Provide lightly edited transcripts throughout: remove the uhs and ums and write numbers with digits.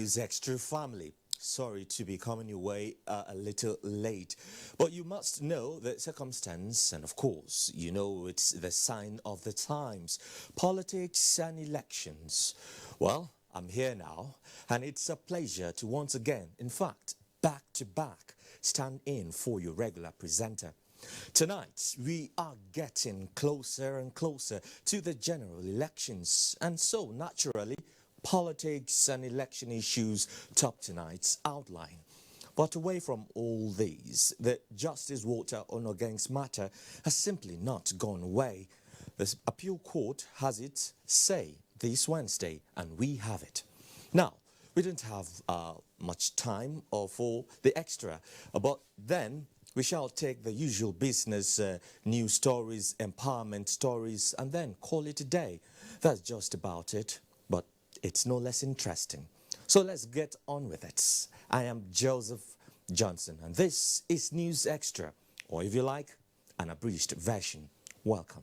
News Extra family. Sorry to be coming your way a little late, but you must know the circumstance, and of course, you know it's the sign of the times. Politics and elections. Well, I'm here now, and it's a pleasure to once again, in fact, back to back, stand in for your regular presenter. Tonight, we are getting closer and closer to the general elections, and so naturally, politics and election issues top tonight's outline. But away from all these, the Justice Walter Onogen's matter has simply not gone away. The appeal court has its say this Wednesday, and we have it. Now, we don't have much time for the extra, but then we shall take the usual business news stories, empowerment stories, and then call it a day. That's just about it, but it's no less interesting. So let's get on with it. I am Joseph Johnson, and this is News Extra, or if you like, an abridged version. Welcome.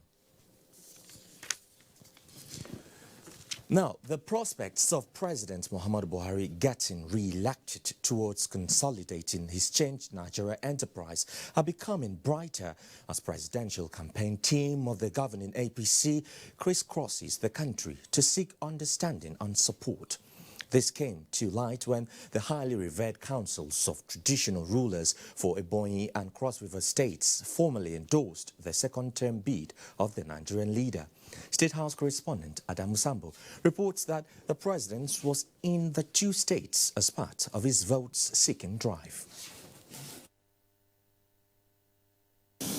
Now, the prospects of President Muhammadu Buhari getting re-elected towards consolidating his changed Nigeria enterprise are becoming brighter as presidential campaign team of the governing APC crisscrosses the country to seek understanding and support. This came to light when the highly revered councils of traditional rulers for Ebonyi and Cross River states formally endorsed the second-term bid of the Nigerian leader. State House correspondent Adamu Sambo reports that the president was in the two states as part of his votes-seeking drive.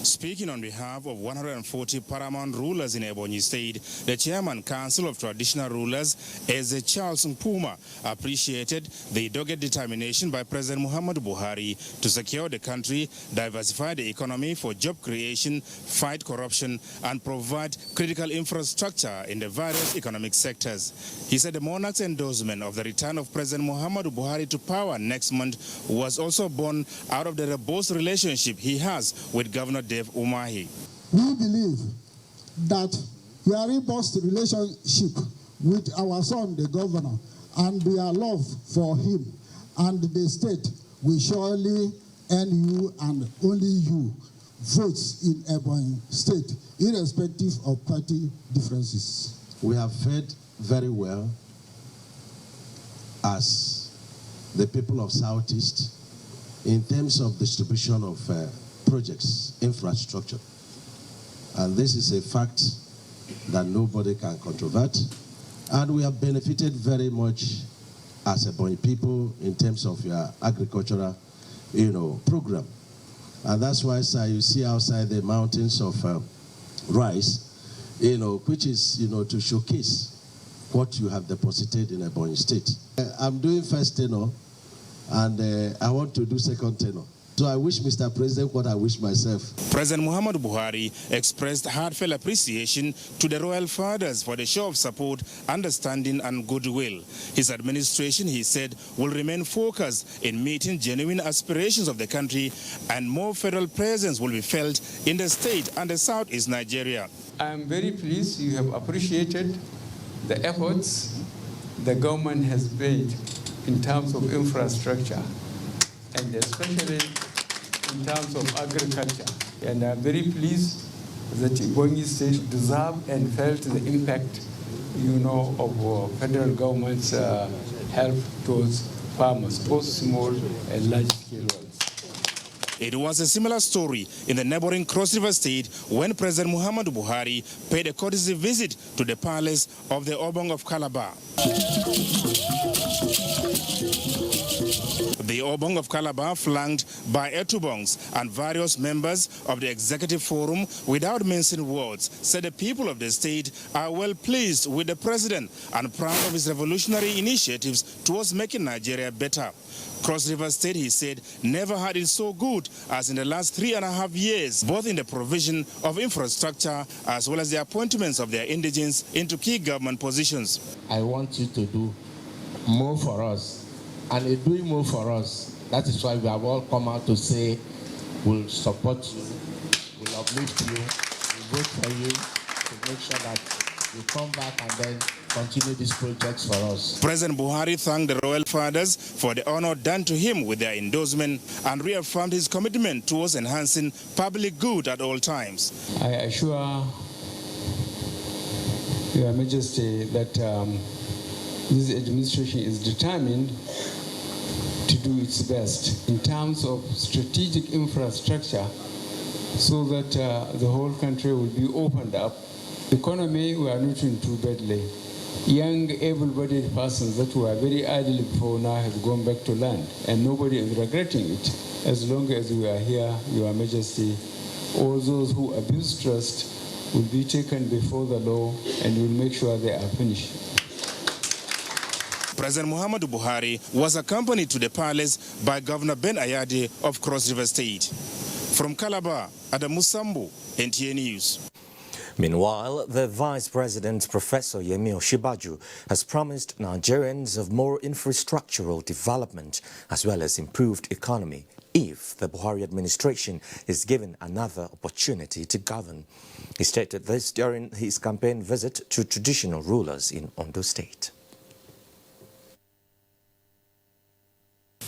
Speaking on behalf of 140 paramount rulers in Ebonyi State, the Chairman Council of Traditional Rulers, Eze Charles Mpuma, appreciated the dogged determination by President Muhammadu Buhari to secure the country, diversify the economy for job creation, fight corruption, and provide critical infrastructure in the various economic sectors. He said the monarch's endorsement of the return of President Muhammadu Buhari to power next month was also born out of the robust relationship he has with Governor Dave Umahi. We believe that your robust relationship with our son, the governor, and their love for him and the state will surely earn you and only you votes in Ebonyi State, irrespective of party differences. We have fared very well as the people of Southeast in terms of distribution of projects, infrastructure. And this is a fact that nobody can controvert. And we have benefited very much as Ebonyi people in terms of your agricultural, program. And that's why, sir, you see outside the mountains of rice, which is, to showcase what you have deposited in Ebonyi State. I'm doing first tenure, and I want to do second tenure. So I wish Mr. President what I wish myself. President Muhammadu Buhari expressed heartfelt appreciation to the royal fathers for the show of support, understanding, and goodwill. His administration, he said, will remain focused in meeting genuine aspirations of the country, and more federal presence will be felt in the state and the southeast Nigeria. I am very pleased you have appreciated the efforts the government has made in terms of infrastructure, and especially in terms of agriculture. And I'm very pleased that Ebonyi State deserved and felt the impact, of federal government's help towards farmers, both small and large-scale ones. It was a similar story in the neighboring Cross River State when President Muhammadu Buhari paid a courtesy visit to the palace of the Obong of Calabar. The Obong of Calabar, flanked by Etubongs and various members of the Executive Forum, without mincing words, said the people of the state are well pleased with the president and proud of his revolutionary initiatives towards making Nigeria better. Cross River State, he said, never had it so good as in the last 3.5 years, both in the provision of infrastructure as well as the appointments of their indigents into key government positions. I want you to do more for us. And in doing more for us, that is why we have all come out to say we'll support you, we'll uplift you, we'll vote for you to make sure that you come back and then continue these projects for us. President Buhari thanked the royal fathers for the honor done to him with their endorsement and reaffirmed his commitment towards enhancing public good at all times. I assure Your Majesty that this administration is determined to do its best in terms of strategic infrastructure so that the whole country will be opened up. Economy, we are not doing too badly. Young, able-bodied persons that were very idle before now have gone back to land, and nobody is regretting it. As long as we are here, Your Majesty, all those who abuse trust will be taken before the law, and we'll make sure they are punished. President Muhammadu Buhari was accompanied to the palace by Governor Ben Ayade of Cross River State. From Calabar, Adamu Sambu, NTA News. Meanwhile, the Vice President, Professor Yemi Osinbajo, has promised Nigerians of more infrastructural development as well as improved economy if the Buhari administration is given another opportunity to govern. He stated this during his campaign visit to traditional rulers in Ondo State.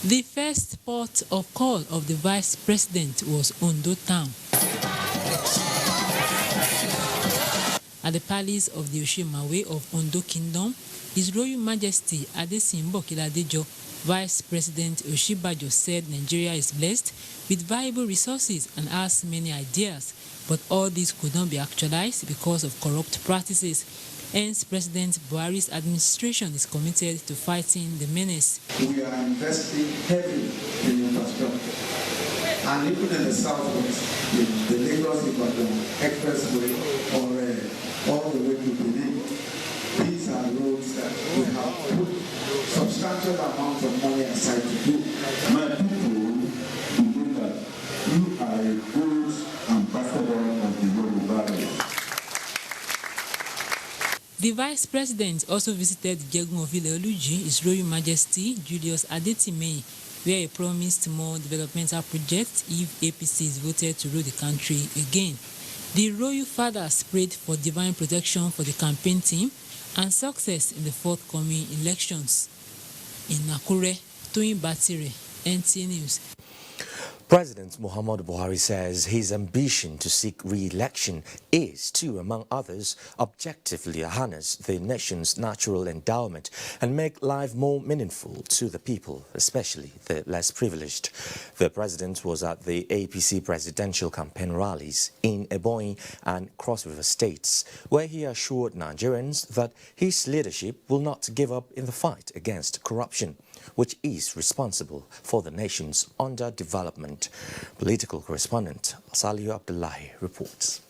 The first port of call of the Vice President was Ondo Town. At the palace of the Oshimawe of Ondo Kingdom, His Royal Majesty Adesimbo Kiladejo, Vice President Osinbajo, said Nigeria is blessed with viable resources and has many ideas, but all this could not be actualized because of corrupt practices. Hence, President Buhari's administration is committed to fighting the menace. We are investing heavily in infrastructure. And even in the southwest, the Lagos-Ibadan Expressway or all the way to Benin, these are roads that we have put substantial amounts of money aside to do. My people believe that you are a good ambassador of the Yoruba race. The Vice President also visited Jegun of Ile-Oluji, His Royal Majesty Julius Adetimehin, where he promised more developmental projects if APC is voted to rule the country again. The royal fathers prayed for divine protection for the campaign team and success in the forthcoming elections. In Nakure, Toyin Batire, NTA News. President Muhammadu Buhari says his ambition to seek re-election is to, among others, objectively harness the nation's natural endowment and make life more meaningful to the people, especially the less privileged. The president was at the APC presidential campaign rallies in Ebonyi and Cross River states, where he assured Nigerians that his leadership will not give up in the fight against corruption, which is responsible for the nation's underdevelopment. Political correspondent Saliu Abdullahi reports.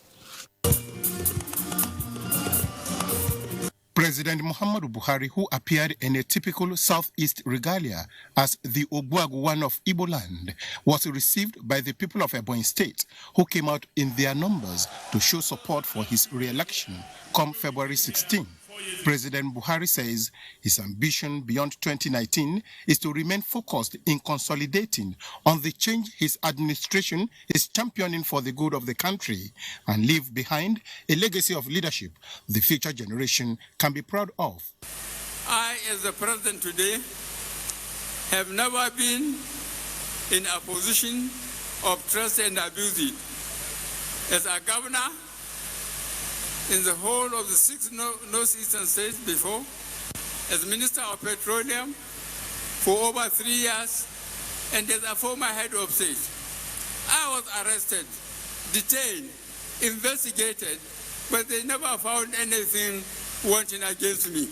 President Muhammadu Buhari, who appeared in a typical Southeast regalia as the Obuagu of Igbo land, was received by the people of Ebonyi State, who came out in their numbers to show support for his re-election come February 16. President Buhari says his ambition beyond 2019 is to remain focused in consolidating on the change his administration is championing for the good of the country and leave behind a legacy of leadership the future generation can be proud of. I, as the president today, have never been in a position of trust and abuse it. As a governor, in the whole of the 6 northeastern states before, as Minister of Petroleum for over 3 years, and as a former head of state. I was arrested, detained, investigated, but they never found anything wanting against me.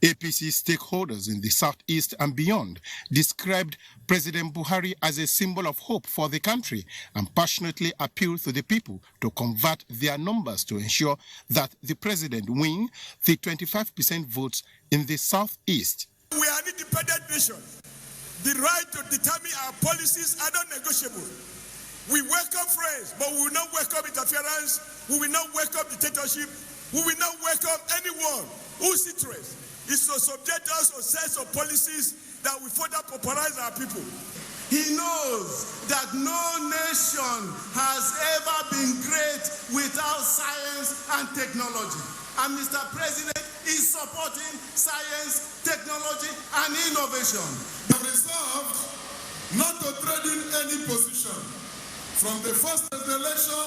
APC stakeholders in the Southeast and beyond described President Buhari as a symbol of hope for the country and passionately appealed to the people to convert their numbers to ensure that the president win the 25% votes in the Southeast. We are an independent nation. The right to determine our policies are not negotiable. We welcome friends, but we will not welcome interference. We will not welcome dictatorship. We will not welcome anyone whose interest is to subject us to sets of policies that will further pauperize our people. He knows that no nation has ever been great without science and technology. And Mr. President is supporting science, technology, and innovation. The resolved not to trade in any position from the first election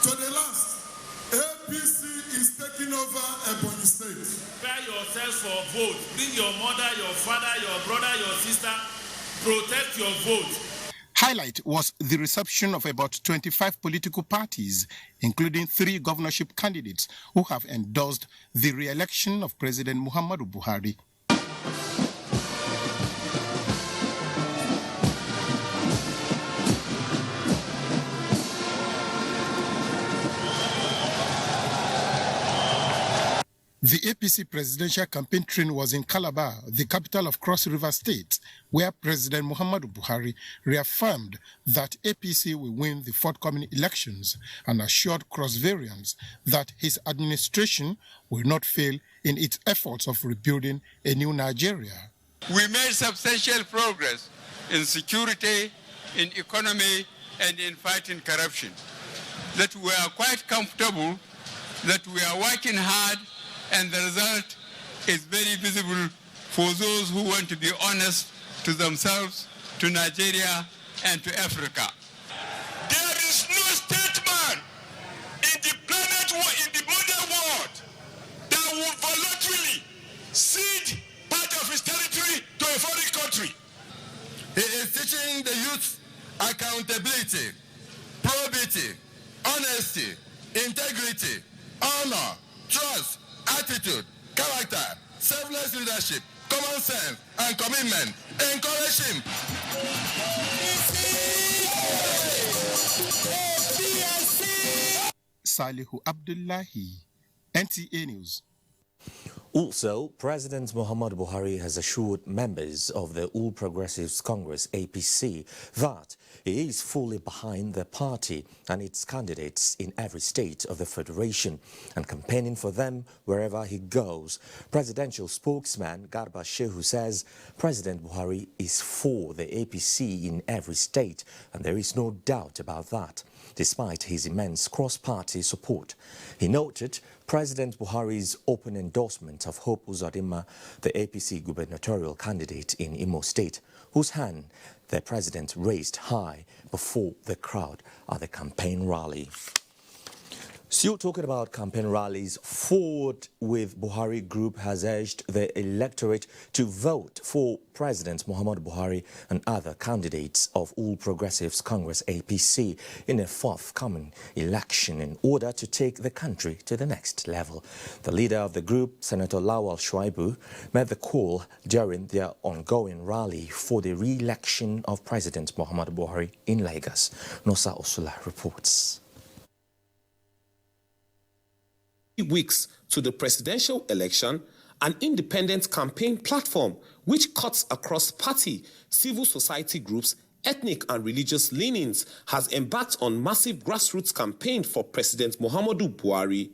to the last. APC is taking over Ebonyi State. Prepare yourselves for vote. Bring your mother, your father, your brother, your sister. Protect your vote. Highlight was the reception of about 25 political parties, including 3 governorship candidates who have endorsed the re-election of President Muhammadu Buhari. The APC presidential campaign train was in Calabar, the capital of Cross River State, where President Muhammadu Buhari reaffirmed that APC will win the forthcoming elections and assured Cross-Varians that his administration will not fail in its efforts of rebuilding a new Nigeria. We made substantial progress in security, in economy, and in fighting corruption. That we are quite comfortable, that we are working hard, and the result is very visible for those who want to be honest to themselves, to Nigeria, and to Africa. There is no statesman in the planet or in the modern world that will voluntarily cede part of his territory to a foreign country. He is teaching the youth accountability, probity, honesty, integrity, honor, trust, attitude, character, selfless leadership, common sense, and commitment. Encourage him. Salihu Abdullahi, NTA News. Also, President Muhammadu Buhari has assured members of the All Progressives Congress, APC, that he is fully behind the party and its candidates in every state of the federation and campaigning for them wherever he goes. Presidential spokesman Garba Shehu says President Buhari is for the APC in every state, and there is no doubt about that, despite his immense cross-party support. He noted President Buhari's open endorsement of Hope Uzodinma, the APC gubernatorial candidate in Imo State, whose hand the president raised high before the crowd at the campaign rally. Still talking about campaign rallies, Forward with Buhari Group has urged the electorate to vote for President Muhammadu Buhari and other candidates of All Progressives Congress APC in a forthcoming election in order to take the country to the next level. The leader of the group, Senator Lawal Shuaibu, made the call during their ongoing rally for the re-election of President Muhammadu Buhari in Lagos. Nosa Osula reports. Weeks to the presidential election, an independent campaign platform which cuts across party, civil society groups, ethnic and religious leanings has embarked on massive grassroots campaign for President Muhammadu Buhari.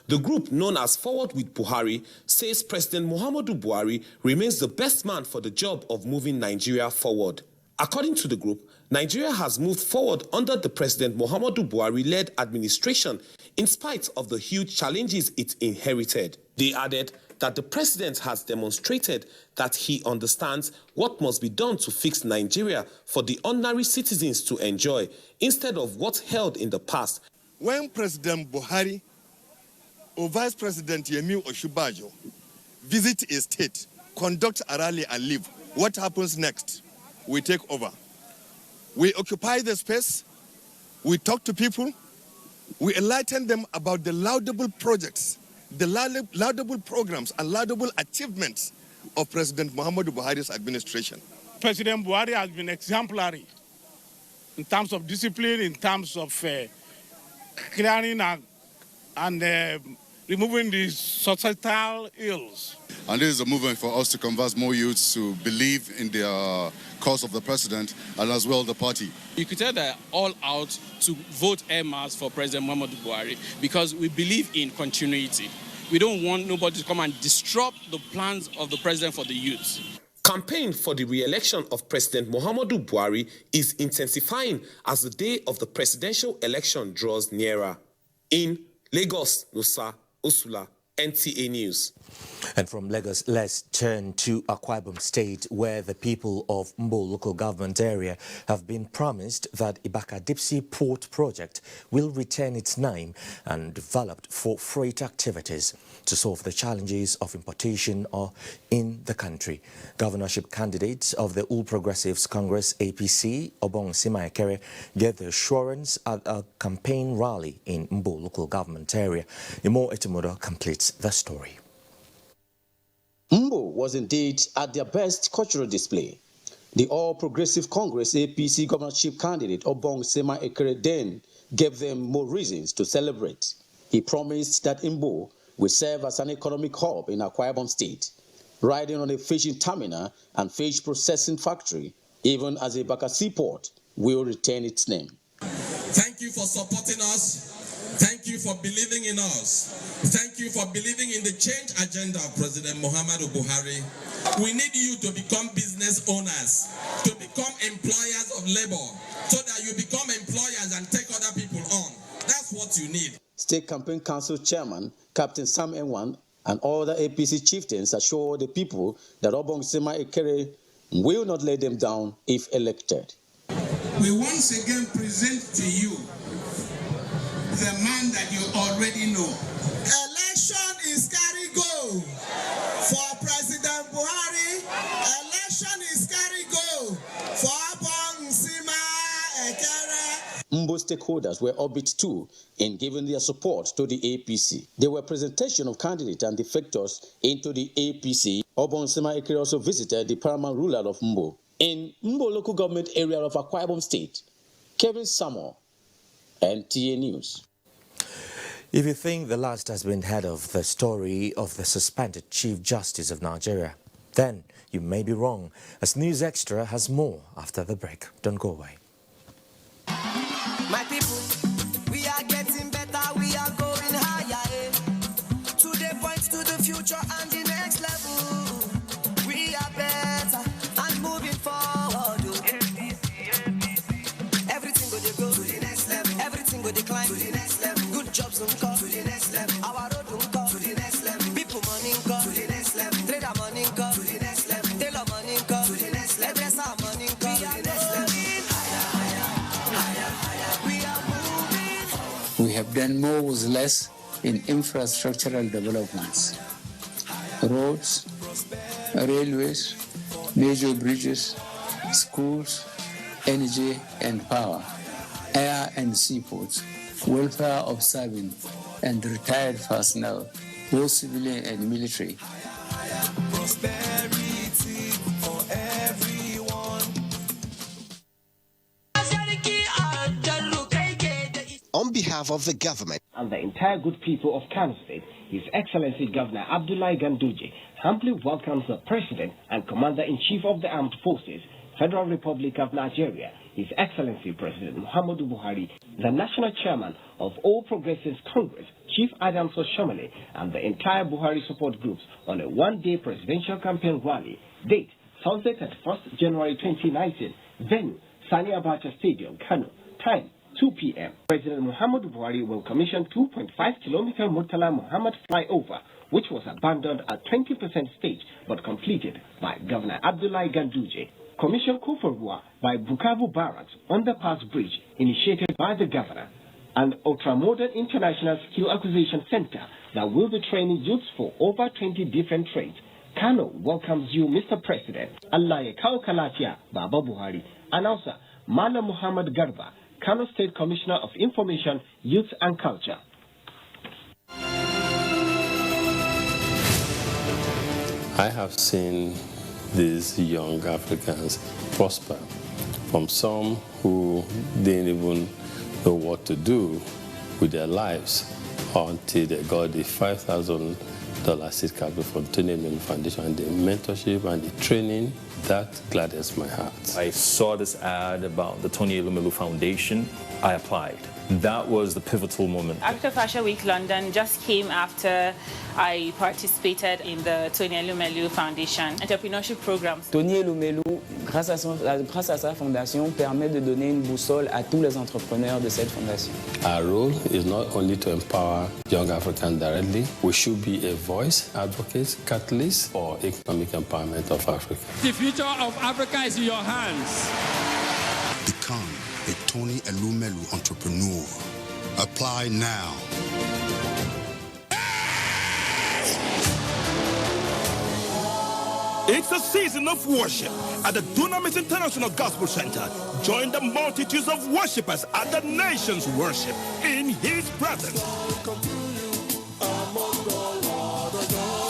The group, known as Forward with Buhari, says President Muhammadu Buhari remains the best man for the job of moving Nigeria forward. According to the group, Nigeria has moved forward under the President Muhammadu Buhari-led administration in spite of the huge challenges it inherited. They added that the president has demonstrated that he understands what must be done to fix Nigeria for the ordinary citizens to enjoy, instead of what's held in the past. When President Buhari or Vice President Yemi Osinbajo visit a state, conduct a rally and leave, what happens next? We take over. We occupy the space, we talk to people, we enlighten them about the laudable projects, the laudable programs and laudable achievements of President Muhammadu Buhari's administration. President Buhari has been exemplary in terms of discipline, in terms of clearing and removing the societal ills. And this is a movement for us to converse more youths to believe in the cause of the president and as well the party. You could tell that all out to vote en masse for President Muhammadu Buhari because we believe in continuity. We don't want nobody to come and disrupt the plans of the president for the youth. Campaign for the re-election of President Muhammadu Buhari is intensifying as the day of the presidential election draws nearer. In Lagos, Nosa Osula, NTA News. And from Lagos, let's turn to Akwa Ibom State, where the people of Mbo local government area have been promised that Ibaka Dipsy Port project will retain its name and developed for freight activities to solve the challenges of importation in the country. Governorship candidates of the All Progressives Congress APC, Obong Sima-Ekere, gave the assurance at a campaign rally in Mbo local government area. Imo Etemodo completes the story. Mbo was indeed at their best cultural display. The All Progressive Congress APC governorship candidate Obong Sima-Ekere then gave them more reasons to celebrate. He promised that Mbo will serve as an economic hub in Akwa Ibom State, riding on a fishing terminal and fish processing factory, even as a Ibaka seaport will retain its name. Thank you for supporting us. Thank you for believing in us. Thank you for believing in the change agenda of President Muhammadu Buhari. We need you to become business owners, to become employers of labor, so that you become employers and take other people on. That's what you need. State Campaign Council Chairman Captain Sam Enwan and other APC chieftains assure the people that Obong Sima-Ekere will not let them down if elected. We once again present to you the man that you already know. Election is carry go for President Buhari. Election is carry go for Obong Sima-Ekere. Mbo stakeholders were orbit too in giving their support to the APC. There were presentation of candidates and defectors into the APC. Obong Sima-Ekere also visited the paramount ruler of Mbo. In Mbo local government area of Akwa Ibom State, Kevin Samuel, NTA News. If you think the last has been heard of the story of the suspended Chief Justice of Nigeria, then you may be wrong, as News Extra has more after the break. Don't go away. My people, we are getting better, we are going higher. Today points to the future and the next level. We are better and moving forward. Everything go to the next level. Everything go decline to the next level. Good jobs don't come to the next level. Our road don't come to the next level. People money come to the next level. Trader money come to the next level. Tailor money come to the next level. Dresser money come to the next level. We have done more with less in infrastructural developments. Roads, railways, major bridges, schools, energy and power, air and seaports, welfare of serving and retired personnel, both civilian and military. Prosperity for everyone. On behalf of the government and the entire good people of Kano State, His Excellency Governor Abdullahi Ganduje humbly welcomes the President and Commander-in-Chief of the Armed Forces, Federal Republic of Nigeria, His Excellency President Muhammadu Buhari, the National Chairman of All Progressives Congress, Chief Adams Oshomole, and the entire Buhari support groups on a one-day presidential campaign rally. Date, Thursday, 31st January 2019. Venue, Sani Abacha Stadium, Kano. Time, 2 p.m. President Muhammadu Buhari will commission 2.5-kilometer Murtala Muhammad flyover, which was abandoned at 20% stage but completed by Governor Abdullahi Ganduje. Commission Koforua by Bukavu Barracks Underpass Bridge, initiated by the governor. An ultra-modern international skill acquisition center that will be training youths for over 20 different trades. Kano welcomes you, Mr. President. Allah Yekau Kalatia, Baba Buhari. Announcer, Mala Muhammad Garba, Kano State Commissioner of Information, Youth and Culture. I have seen these young Africans prosper, from some who didn't even know what to do with their lives until they got the $5,000 seed capital from Tony Foundation, and the mentorship and the training. That gladdens my heart. I saw this ad about the Tony Elumelu Foundation. I applied. That was the pivotal moment. Africa Fashion Week London just came after I participated in the Tony Elumelu Foundation entrepreneurship program. Tony Elumelu, grâce à sa fondation, permet de donner une boussole à tous les entrepreneurs de cette fondation. Our role is not only to empower young Africans directly, we should be a voice, advocate, catalyst for economic empowerment of Africa. The future of Africa is in your hands. Become a Tony Elumelu entrepreneur. Apply now. It's a season of worship at the Dunamis International Gospel Center. Join the multitudes of worshipers at the nation's worship in His presence.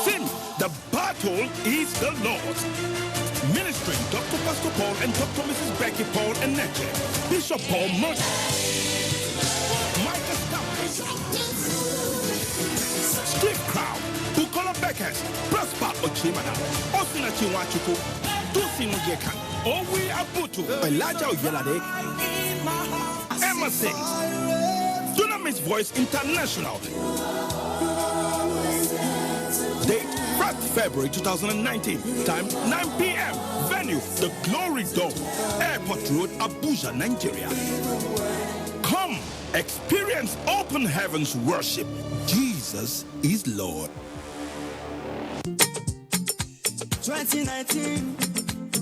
Sing, the battle is the Lord's. Ministering Dr. Pastor Paul and Dr. Mrs. Becky Paul and Neche, Bishop Paul Murray, Micah Stafford, Street Crowd, Bukola Beckers, Prosper Ochimana, Osina Chiwachuku, Tusin Yekan, Owe Abutu, Elijah Oyelade, Emma sings, Dunamis Voice International. Date 1st February 2019. Time 9 p.m. Venue The Glory Dome, Airport Road, Abuja, Nigeria. Come, experience open heavens worship. Jesus is Lord. 2019,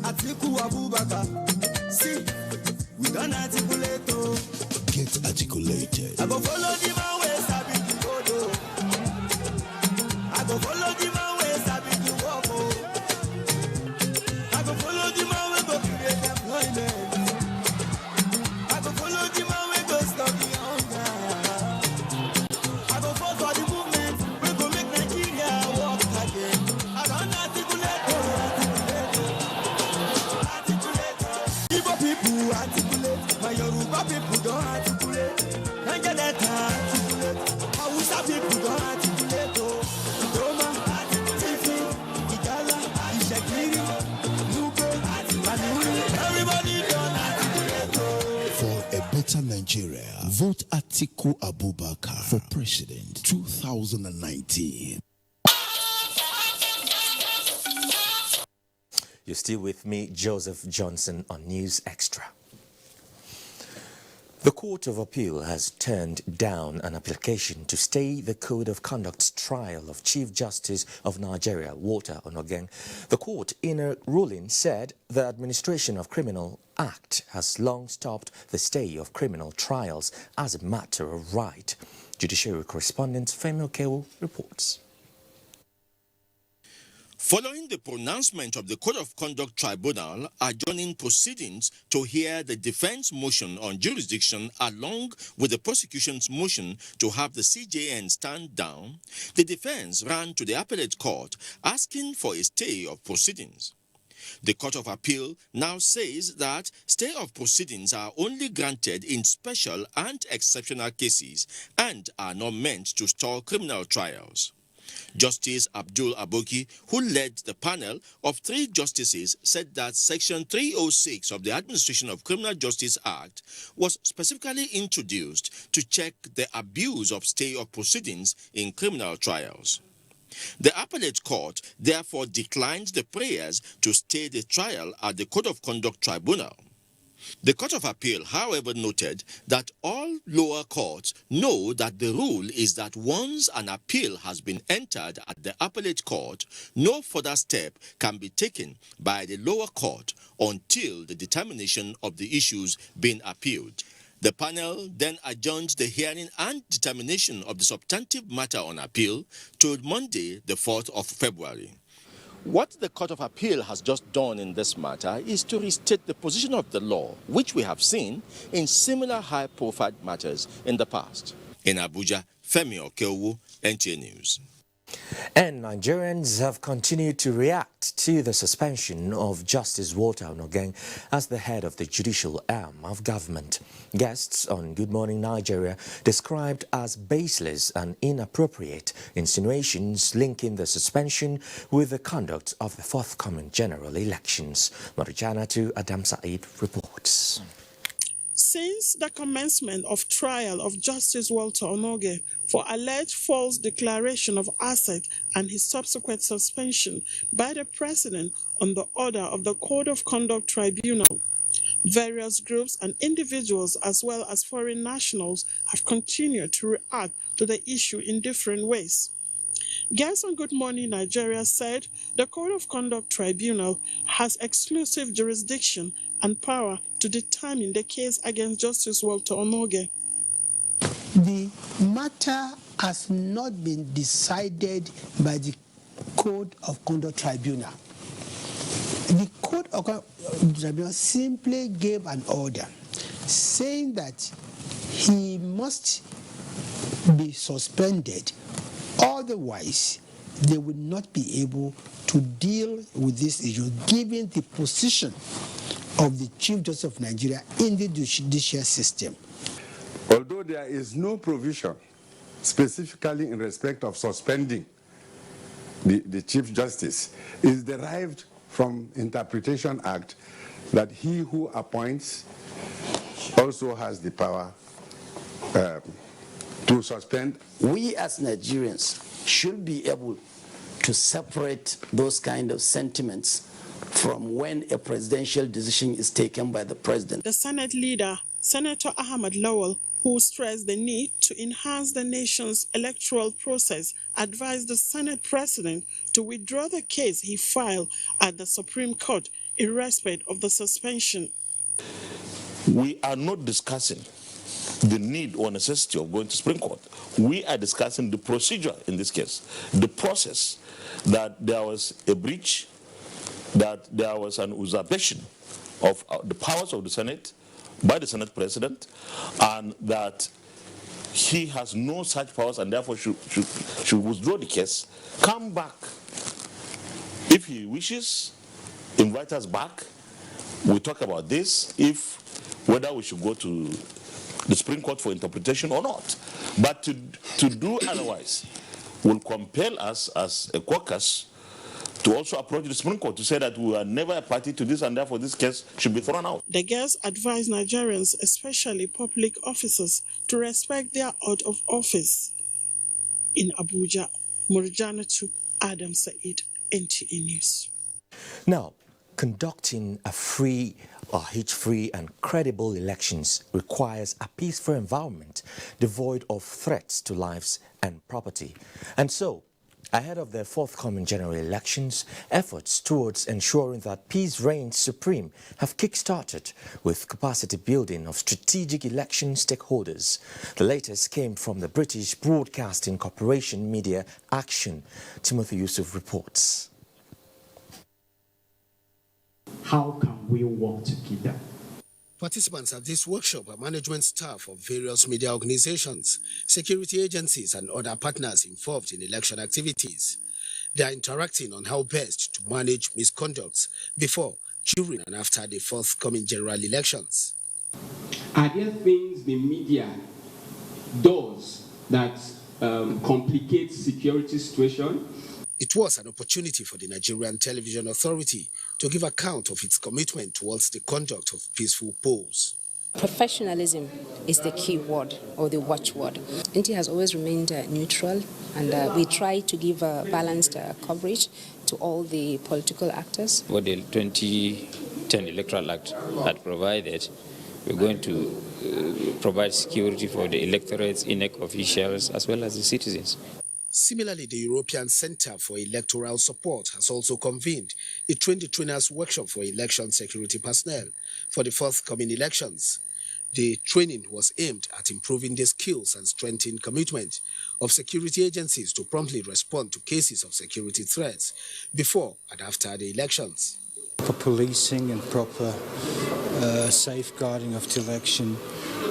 Atiku Abubakar. See, we done articulate. Get articulated. I go follow the man where Sabi to go do. I go follow the man where Sabi to walk. I go follow the man where go create employment. I go follow the man where go stop the hunger. I go vote for the movement we go make Nigeria work again. I don't articulate. Igbo people articulate. My Yoruba people don't articulate. Nigeria articulate. Hausa people don't articulate. Roma, Tifi, Igala, Ishekiri, Nupe, Manuri. Everybody don't articulate. For a better Nigeria, vote Atiku Abubakar for president 2019. You're still with me, Joseph Johnson, on News Extra. The Court of Appeal has turned down an application to stay the Code of Conduct's trial of Chief Justice of Nigeria, Walter Onnoghen. The court, in a ruling, said the Administration of Criminal Act has long stopped the stay of criminal trials as a matter of right. Judiciary correspondent Femi Okewo reports. Following the pronouncement of the Code of Conduct Tribunal adjourning proceedings to hear the defense motion on jurisdiction along with the prosecution's motion to have the CJN stand down, the defense ran to the appellate court asking for a stay of proceedings. The Court of Appeal now says that stay of proceedings are only granted in special and exceptional cases and are not meant to stall criminal trials. Justice Abdul Aboki, who led the panel of 3 justices, said that Section 306 of the Administration of Criminal Justice Act was specifically introduced to check the abuse of stay of proceedings in criminal trials. The appellate court therefore declined the prayers to stay the trial at the Code of Conduct Tribunal. The Court of Appeal, however, noted that all lower courts know that the rule is that once an appeal has been entered at the appellate court, no further step can be taken by the lower court until the determination of the issues being appealed. The panel then adjourned the hearing and determination of the substantive matter on appeal to Monday, the 4th of February. What the Court of Appeal has just done in this matter is to restate the position of the law, which we have seen in similar high-profile matters in the past. In Abuja, Femi Okewo, NTA News. And Nigerians have continued to react to the suspension of Justice Walter Onnoghen as the head of the judicial arm of government. Guests on Good Morning Nigeria described as baseless and inappropriate insinuations linking the suspension with the conduct of the forthcoming general elections. Marijanatu Adam Said reports. Since the commencement of trial of Justice Walter Onoge for alleged false declaration of asset and his subsequent suspension by the President on the order of the Code of Conduct Tribunal, various groups and individuals as well as foreign nationals have continued to react to the issue in different ways. Guests on Good Morning Nigeria said the Code of Conduct Tribunal has exclusive jurisdiction and power to determine the case against Justice Walter Onoge. The matter has not been decided by the Code of Conduct Tribunal. The Code of Conduct Tribunal simply gave an order saying that he must be suspended, otherwise they would not be able to deal with this issue given the position of the Chief Justice of Nigeria in the judicial system. Although there is no provision specifically in respect of suspending the Chief Justice, it is derived from Interpretation Act that he who appoints also has the power to suspend. We as Nigerians should be able to separate those kind of sentiments from when a presidential decision is taken by the president. The Senate leader, Senator Ahmad Lawal, who stressed the need to enhance the nation's electoral process, advised the Senate President to withdraw the case he filed at the Supreme Court in respect of the suspension. We are not discussing the need or necessity of going to Supreme Court. We are discussing the procedure in this case, the process, that there was a breach, that there was an usurpation of the powers of the Senate by the Senate President, and that he has no such powers and therefore should withdraw the case, come back. If he wishes, invite us back. We talk about this, whether we should go to the Supreme Court for interpretation or not. But to do otherwise will compel us as a caucus to also approach the Supreme Court to say that we are never a party to this and therefore this case should be thrown out. The guests advised Nigerians, especially public officers, to respect their oath of office. In Abuja, Murjanatu Adam Said, NTA News. Now, conducting a free, hitch-free and credible elections requires a peaceful environment devoid of threats to lives and property. And so, ahead of the forthcoming general elections, efforts towards ensuring that peace reigns supreme have kick-started with capacity building of strategic election stakeholders. The latest came from the British Broadcasting Corporation Media Action. Timothy Yusuf reports. How can we work together? Participants at this workshop are management staff of various media organizations, security agencies, and other partners involved in election activities. They are interacting on how best to manage misconducts before, during, and after the forthcoming general elections. Are there things the media does that complicate security situation? It was an opportunity for the Nigerian Television Authority to give account of its commitment towards the conduct of peaceful polls. Professionalism is the key word or the watchword. NT has always remained neutral, and we try to give balanced coverage to all the political actors. What the 2010 Electoral Act had provided, we're going to provide security for the electorates, INEC officials, as well as the citizens. Similarly, the European Center for Electoral Support has also convened a trainers workshop for election security personnel for the forthcoming elections. The training was aimed at improving the skills and strengthening commitment of security agencies to promptly respond to cases of security threats before and after the elections. For policing and proper safeguarding of the election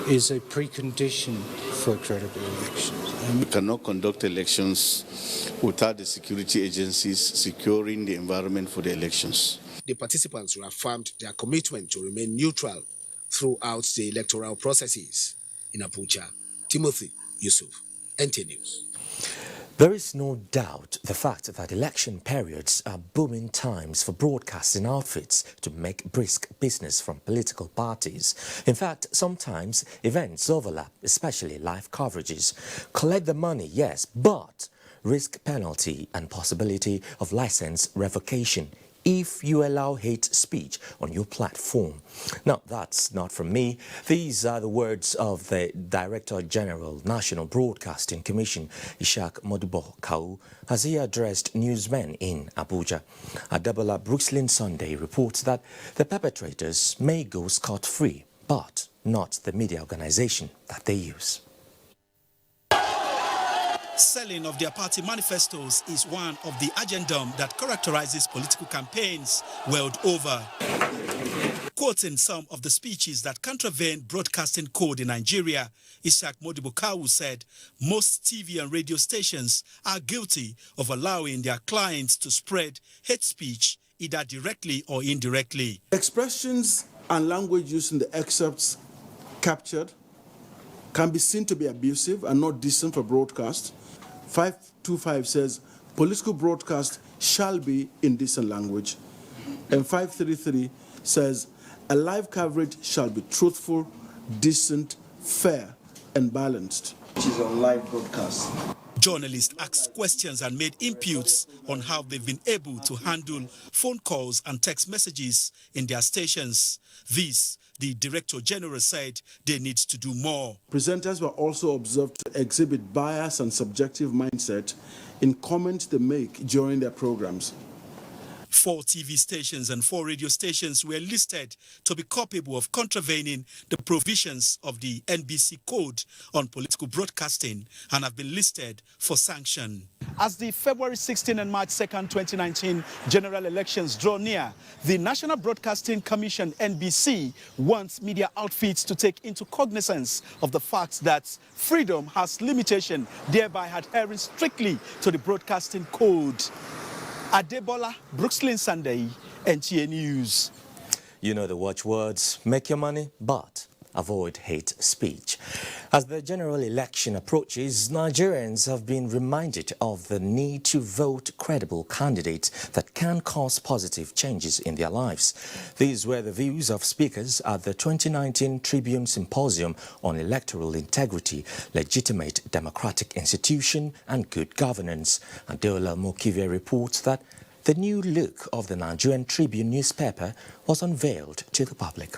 is a precondition for a credible election. We cannot conduct elections without the security agencies securing the environment for the elections. The participants reaffirmed their commitment to remain neutral throughout the electoral processes. In Abuja, Timothy Yusuf, NT News. There is no doubt the fact that election periods are booming times for broadcasting outfits to make brisk business from political parties. In fact, sometimes events overlap, especially live coverages. Collect the money, yes, but risk penalty and possibility of license revocation if you allow hate speech on your platform. Now, that's not from me. These are the words of the Director General, National Broadcasting Commission, Ishaq Modibo Kau, as he addressed newsmen in Abuja. Adebola Brooksland Sunday reports that the perpetrators may go scot-free, but not the media organization that they use. Selling of their party manifestos is one of the agendum that characterizes political campaigns world over. Quoting some of the speeches that contravene broadcasting code in Nigeria, Ishaq Modibo Kau said most TV and radio stations are guilty of allowing their clients to spread hate speech either directly or indirectly. Expressions and language used in the excerpts captured can be seen to be abusive and not decent for broadcast. 525 says political broadcast shall be in decent language. And 533 says a live coverage shall be truthful, decent, fair, and balanced. Which is on live broadcast. Journalists asked questions and made inputs on how they've been able to handle phone calls and text messages in their stations. This, the Director General said, they need to do more. Presenters were also observed to exhibit bias and subjective mindset in comments they make during their programs. 4 TV stations and 4 radio stations were listed to be culpable of contravening the provisions of the NBC Code on political broadcasting and have been listed for sanction. As the February 16 and March 2nd, 2019 general elections draw near, the National Broadcasting Commission, NBC, wants media outfits to take into cognizance of the fact that freedom has limitation, thereby adhering strictly to the broadcasting code. Adebola Brooksland Sunday, NTA News. You know the watchwords, make your money, but avoid hate speech. As the general election approaches, Nigerians have been reminded of the need to vote credible candidates that can cause positive changes in their lives. These were the views of speakers at the 2019 Tribune Symposium on Electoral Integrity, Legitimate Democratic Institution and Good Governance. Adeola Mokive reports that the new look of the Nigerian Tribune newspaper was unveiled to the public.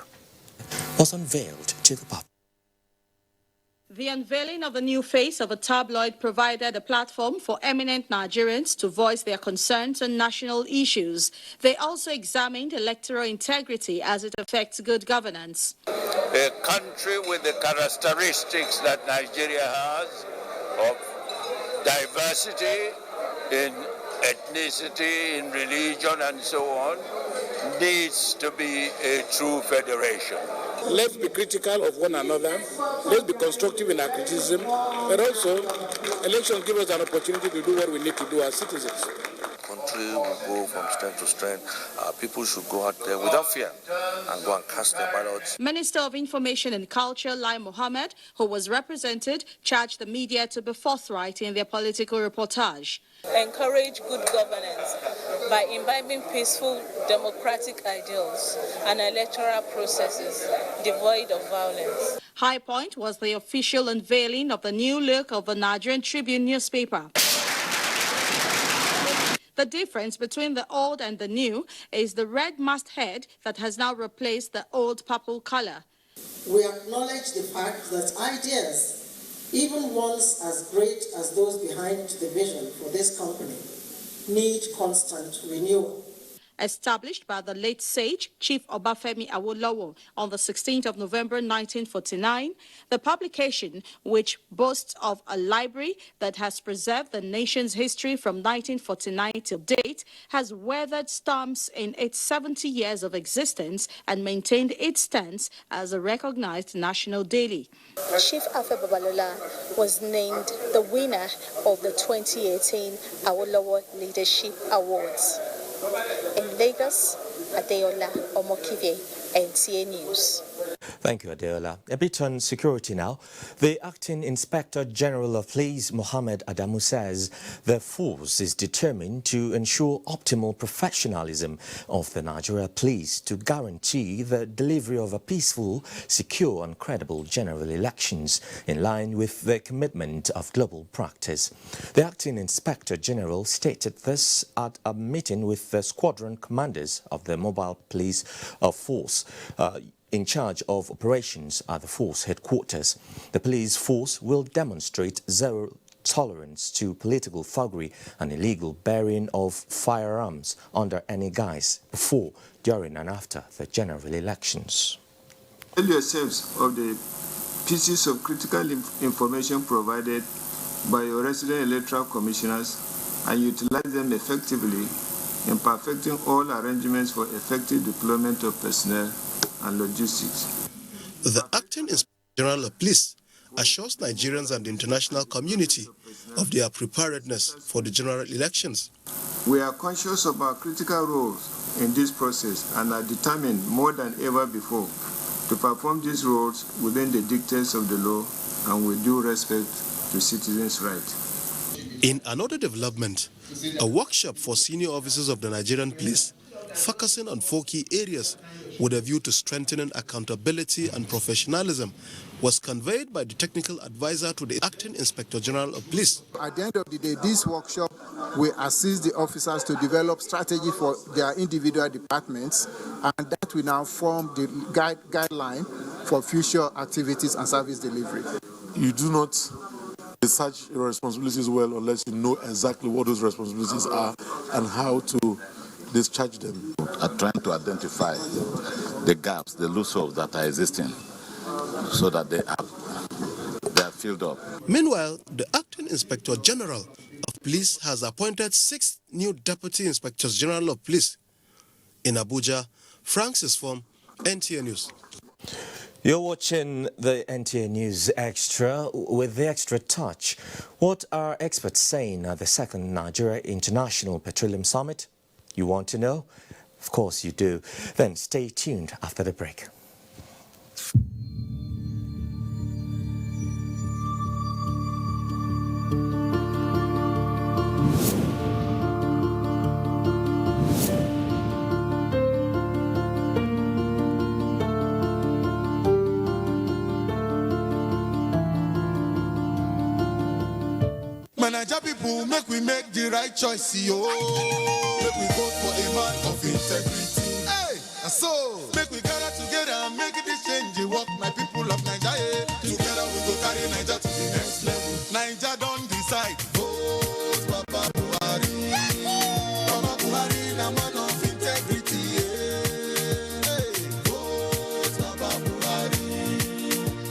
The unveiling of the new face of a tabloid provided a platform for eminent Nigerians to voice their concerns on national issues. They also examined electoral integrity as it affects good governance. A country with the characteristics that Nigeria has of diversity in ethnicity, in religion, and so on, needs to be a true federation. Let's be critical of one another. Let's be constructive in our criticism. And also, elections give us an opportunity to do what we need to do as citizens. Country will go from strength to strength. People should go out there without fear and go and cast their ballots. Minister of Information and Culture, Lai Mohammed, who was represented, charged the media to be forthright in their political reportage. Encourage good governance by imbibing peaceful democratic ideals and electoral processes devoid of violence. High point was the official unveiling of the new look of the Nigerian Tribune newspaper. The difference between the old and the new is the red masthead that has now replaced the old purple color. We acknowledge the fact that ideas, even ones as great as those behind the vision for this company, need constant renewal. Established by the late sage Chief Obafemi Awolowo on the 16th of November 1949, the publication, which boasts of a library that has preserved the nation's history from 1949 till date, has weathered storms in its 70 years of existence and maintained its stance as a recognized national daily. Chief Afe Babalola was named the winner of the 2018 Awolowo Leadership Awards. In Lagos, Adeola Omokive, NTA News. Thank you, Adeola. A bit on security now. The Acting Inspector General of Police, Mohammed Adamu, says the force is determined to ensure optimal professionalism of the Nigeria Police to guarantee the delivery of a peaceful, secure and credible general elections in line with the commitment of global practice. The Acting Inspector General stated this at a meeting with the squadron commanders of the Mobile Police Force in charge of operations at the force headquarters. The police force will demonstrate zero tolerance to political thuggery and illegal bearing of firearms under any guise before, during and after the general elections. Avail yourselves of the pieces of critical information provided by your resident electoral commissioners and utilize them effectively in perfecting all arrangements for effective deployment of personnel and logistics. The Acting Inspector General of Police assures Nigerians and the international community of their preparedness for the general elections. We are conscious of our critical roles in this process and are determined more than ever before to perform these roles within the dictates of the law and with due respect to citizens' rights. In another development, a workshop for senior officers of the Nigerian police focusing on 4 key areas with a view to strengthening accountability and professionalism was conveyed by the technical advisor to the Acting Inspector General of Police. At the end of the day, this workshop will assist the officers to develop strategy for their individual departments, and that will now form the guideline for future activities and service delivery. You do not discharge your responsibilities well unless you know exactly what those responsibilities are and how to discharge them. Are trying to identify the gaps, the loopholes that are existing so that they are filled up. Meanwhile, the Acting Inspector General of Police has appointed 6 new Deputy Inspectors General of Police. In Abuja, Francis from NTA News. You're watching the NTA News Extra with the extra touch. What are experts saying at the second Nigeria International Petroleum Summit? You want to know? Of course you do. Then stay tuned after the break. Nigeria people, make we make the right choice, yo. Make we vote for a man of integrity. Hey, and so make we gather together and make this change. Work, my people of Nigeria. Together we go carry Nigeria to the next level. Nigeria don't decide. Vote Baba Buhari. Baba Buhari, the man of integrity. Hey, vote Baba Buhari.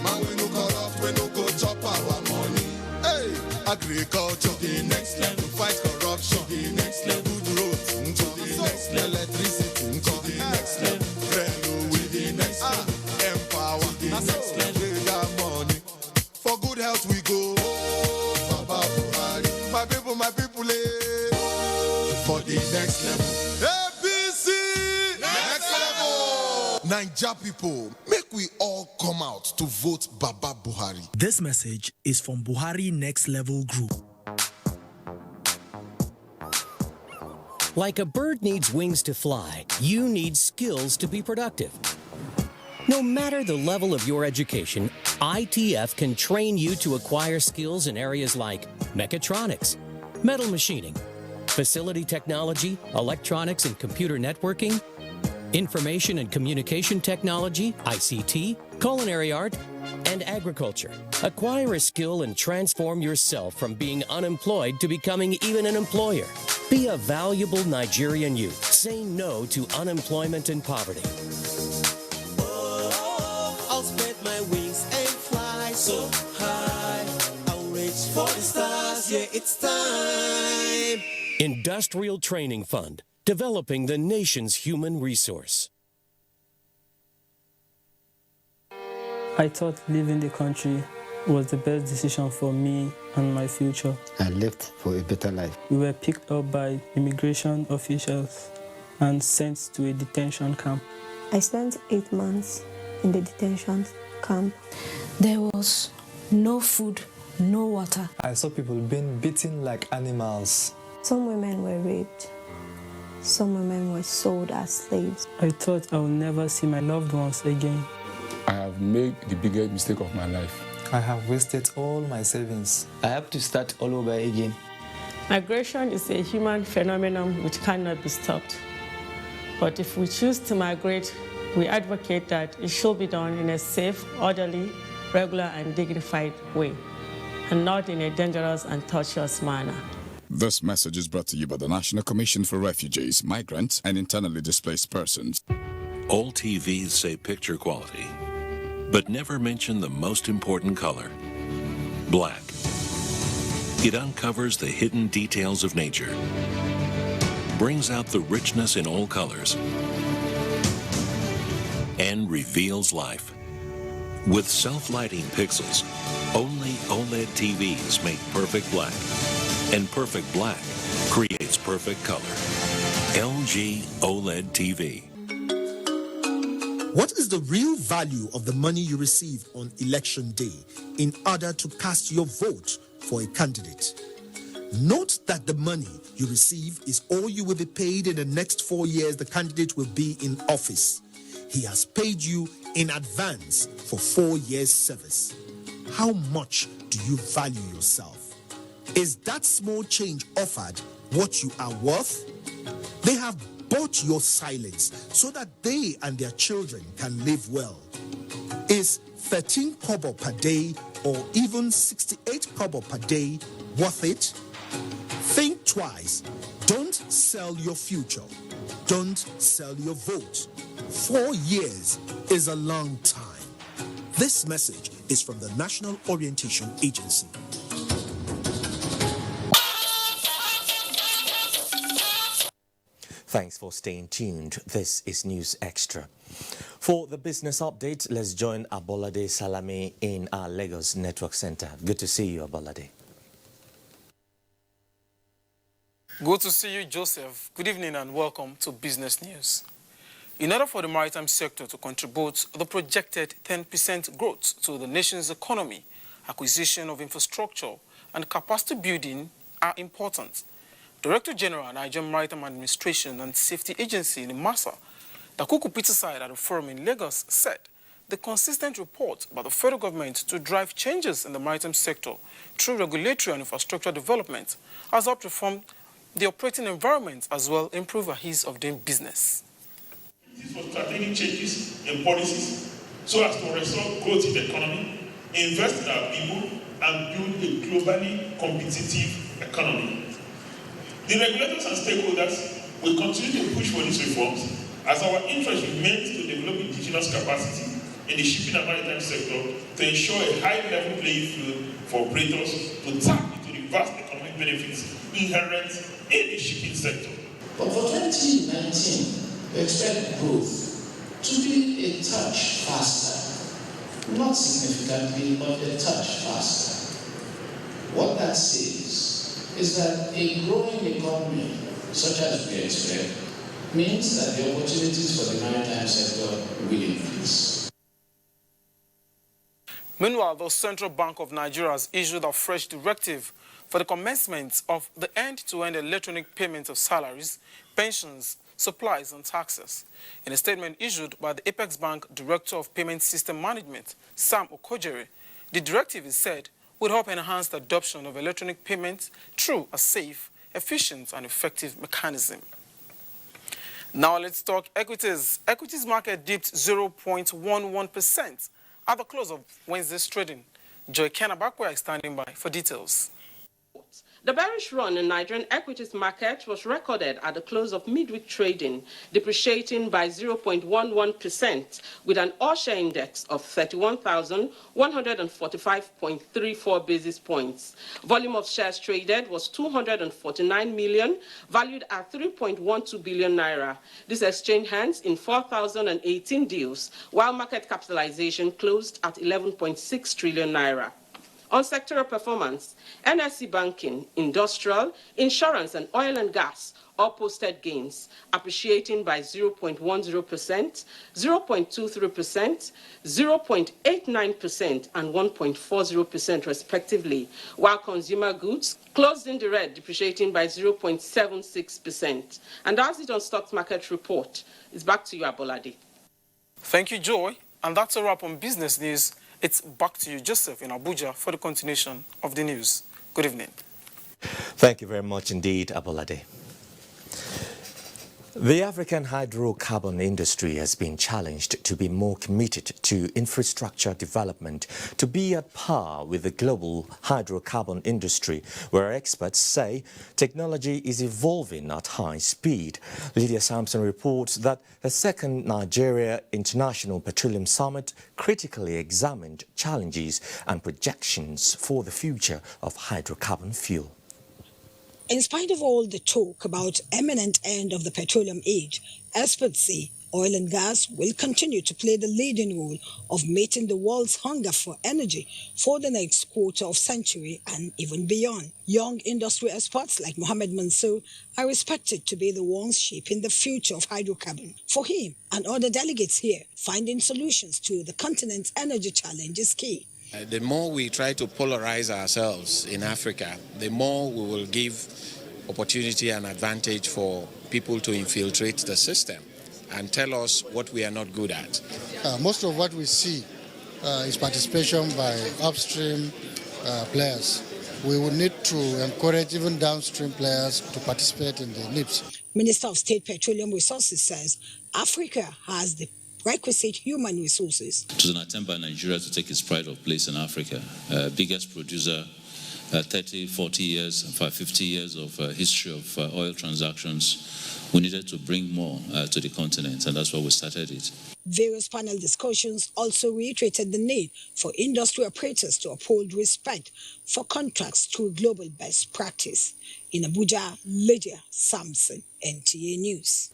Man, we no corrupt, we no go chop our money. Hey, agriculture, the next level, fight corruption, the next level, good roads, to the next level, electricity, to the next level, railway, the next level, empower, the next level, bigger money, for good health we go, Baba Buhari, my people, for the next level, APC, next level, Naija people, make we all come out to vote Baba Buhari. This message is from Buhari Next Level Group. Like a bird needs wings to fly, you need skills to be productive. No matter the level of your education, ITF can train you to acquire skills in areas like mechatronics, metal machining, facility technology, electronics and computer networking, information and communication technology, ICT, culinary art, and agriculture. Acquire a skill and transform yourself from being unemployed to becoming even an employer. Be a valuable Nigerian youth. Say no to unemployment and poverty. I'll spread my wings and fly so high. I'll reach for the stars, yeah, it's time. Industrial Training Fund, developing the nation's human resource. I thought leaving the country was the best decision for me and my future. I left for a better life. We were picked up by immigration officials and sent to a detention camp. I spent 8 months in the detention camp. There was no food, no water. I saw people being beaten like animals. Some women were raped. Some women were sold as slaves. I thought I would never see my loved ones again. I have made the biggest mistake of my life. I have wasted all my savings. I have to start all over again. Migration is a human phenomenon which cannot be stopped. But if we choose to migrate, we advocate that it should be done in a safe, orderly, regular, and dignified way, and not in a dangerous and tortuous manner. This message is brought to you by the National Commission for Refugees, Migrants, and Internally Displaced Persons. All TVs say picture quality, but never mention the most important color, black. It uncovers the hidden details of nature, brings out the richness in all colors, and reveals life. With self-lighting pixels, only OLED TVs make perfect black, and perfect black creates perfect color. LG OLED TV. What is the real value of the money you receive on election day in order to cast your vote for a candidate? Note that the money you receive is all you will be paid in the next 4 years the candidate will be in office. He has paid you in advance for 4 years' service. How much do you value yourself? Is that small change offered what you are worth? They have bought your silence so that they and their children can live well. Is 13 kobo per day or even 68 kobo per day worth it? Think twice. Don't sell your future. Don't sell your vote. 4 years is a long time. This message is from the National Orientation Agency. Thanks for staying tuned. This is News Extra. For the business update, let's join Abolade Salame in our Lagos Network Center. Good to see you, Abolade. Good to see you, Joseph. Good evening and welcome to Business News. In order for the maritime sector to contribute the projected 10% growth to the nation's economy, acquisition of infrastructure and capacity building are important. Director General, Nigerian Maritime Administration and Safety Agency in Masa, Dakuku Peterside at a forum in Lagos, said the consistent report by the federal government to drive changes in the maritime sector through regulatory and infrastructure development has helped reform the operating environment as well improve our ease of doing business. This was strategic changes in policies so as to restore growth in the economy, invest in our people, and build a globally competitive economy. The regulators and stakeholders will continue to push for these reforms as our interest remains to develop indigenous capacity in the shipping and maritime sector to ensure a high-level playing field for operators to tap into the vast economic benefits inherent in the shipping sector. But for 2019, we expect growth to be a touch faster. Not significantly, but a touch faster. What that says is that a growing economy, such as we expect, means that the opportunities for the maritime sector will increase. Meanwhile, the Central Bank of Nigeria has issued a fresh directive for the commencement of the end-to-end electronic payment of salaries, pensions, supplies, and taxes. In a statement issued by the Apex Bank Director of Payment System Management, Sam Okojere, the directive is said would help enhance the adoption of electronic payments through a safe, efficient, and effective mechanism. Now let's talk equities. Equities market dipped 0.11% at the close of Wednesday's trading. Joy Kenabakwe is standing by for details. The bearish run in Nigerian equities market was recorded at the close of midweek trading, depreciating by 0.11% with an all-share index of 31,145.34 basis points. Volume of shares traded was 249 million, valued at 3.12 billion naira. This exchanged hands in 4,018 deals, while market capitalization closed at 11.6 trillion naira. On sectoral performance, NSE banking, industrial, insurance, and oil and gas all posted gains, appreciating by 0.10%, 0.23%, 0.89%, and 1.40% respectively, while consumer goods closed in the red, depreciating by 0.76%. And that's it on Stock Market Report. It's back to you, Abolade. Thank you, Joy. And that's a wrap on business news. It's back to you, Joseph, in Abuja for the continuation of the news. Good evening. Thank you very much indeed, Abolade. The African hydrocarbon industry has been challenged to be more committed to infrastructure development to be at par with the global hydrocarbon industry, where experts say technology is evolving at high speed. Lydia Sampson reports that the second Nigeria International Petroleum Summit critically examined challenges and projections for the future of hydrocarbon fuel. In spite of all the talk about imminent end of the petroleum age, experts say oil and gas will continue to play the leading role of meeting the world's hunger for energy for the next quarter of century and even beyond. Young industry experts like Mohammed Mansour are expected to be the ones shaping the future of hydrocarbon. For him and other delegates here, finding solutions to the continent's energy challenge is key. The more we try to polarize ourselves in Africa, the more we will give opportunity and advantage for people to infiltrate the system and tell us what we are not good at. Most of what we see is participation by upstream players. We will need to encourage even downstream players to participate in the NIPS. Minister of State Petroleum Resources says Africa has the requisite human resources. It was an attempt by Nigeria to take its pride of place in Africa. Biggest producer, 30, 40 years, 50 years of history of oil transactions. We needed to bring more to the continent, and that's why we started it. Various panel discussions also reiterated the need for industry operators to uphold respect for contracts through global best practice. In Abuja, Lydia Sampson, NTA News.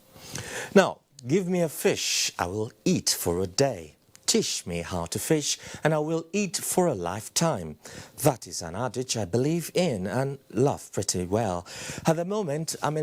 Now, give me a fish, I will eat for a day. Teach me how to fish, and I will eat for a lifetime. That is an adage I believe in and love pretty well. At the moment, I'm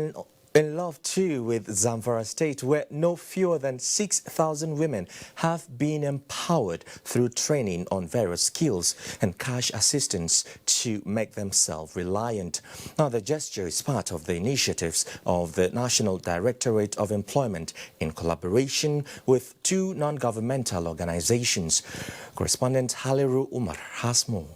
in love too with Zamfara State, where no fewer than 6,000 women have been empowered through training on various skills and cash assistance to make them self-reliant. Now, the gesture is part of the initiatives of the National Directorate of Employment in collaboration with two non-governmental organizations. Correspondent Haliru Umar has more.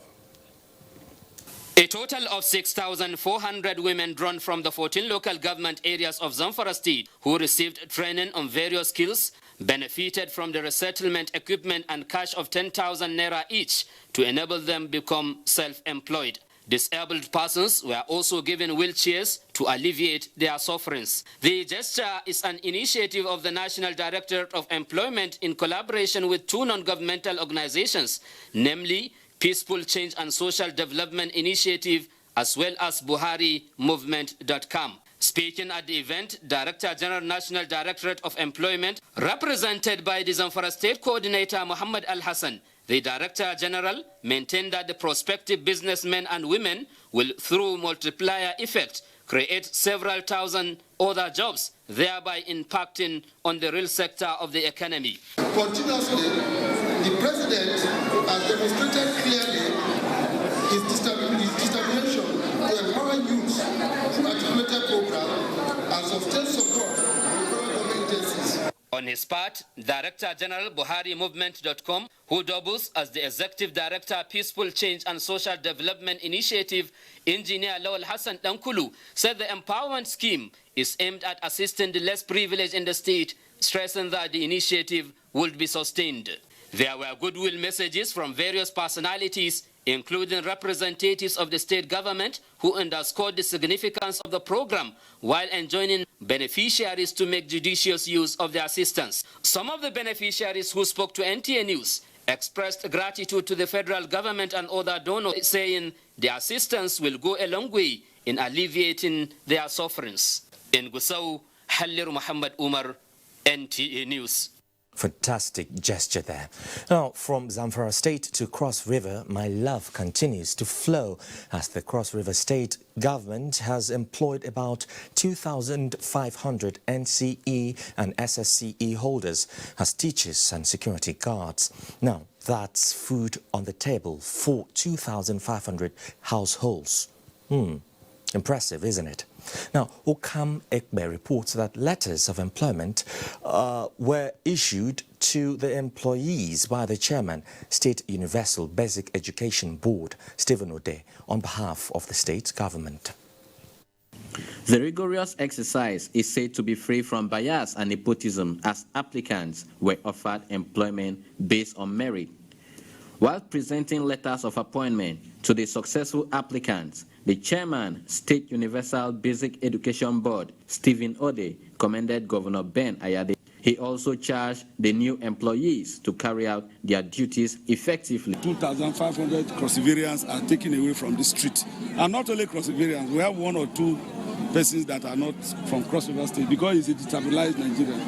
A total of 6,400 women drawn from the 14 local government areas of Zamfara State who received training on various skills benefited from the resettlement equipment and cash of 10,000 naira each to enable them become self-employed. Disabled persons were also given wheelchairs to alleviate their sufferings. The gesture is an initiative of the National Directorate of Employment in collaboration with two non-governmental organizations, namely Peaceful Change and Social Development Initiative, as well as BuhariMovement.com. Speaking at the event, Director General National Directorate of Employment, represented by the Zamfara State Coordinator Muhammad Al-Hassan, the Director General maintained that the prospective businessmen and women will, through multiplier effect, create several thousand other jobs, thereby impacting on the real sector of the economy. Continuously, the President has demonstrated clearly his determination to empower youth through articulated programs and sustain support from government agencies. On his part, Director General BuhariMovement.com, who doubles as the Executive Director Peaceful Change and Social Development Initiative, Engineer Lawal Hassan Dankulu, said the empowerment scheme is aimed at assisting the less privileged in the state, stressing that the initiative would be sustained. There were goodwill messages from various personalities, including representatives of the state government, who underscored the significance of the program while enjoining beneficiaries to make judicious use of the assistance. Some of the beneficiaries who spoke to NTA News expressed gratitude to the federal government and other donors, saying the assistance will go a long way in alleviating their sufferings. In Gusau, Hallir Muhammad Umar, NTA News. Fantastic gesture there. Now, from Zamfara State to Cross River, my love continues to flow as the Cross River State government has employed about 2,500 NCE and SSCE holders as teachers and security guards. Now, that's food on the table for 2,500 households. Impressive, isn't it? Now, Okam Ekbe reports that letters of employment were issued to the employees by the chairman, State Universal Basic Education Board, Stephen Ode, on behalf of the state government. The rigorous exercise is said to be free from bias and nepotism as applicants were offered employment based on merit. While presenting letters of appointment to the successful applicants, the chairman, State Universal Basic Education Board, Stephen Ode, commended Governor Ben Ayade. He also charged the new employees to carry out their duties effectively. 2,500 Crossivarians are taken away from the street. And not only Crossivarians, we have one or two persons that are not from Cross River State because it's a destabilized Nigeria.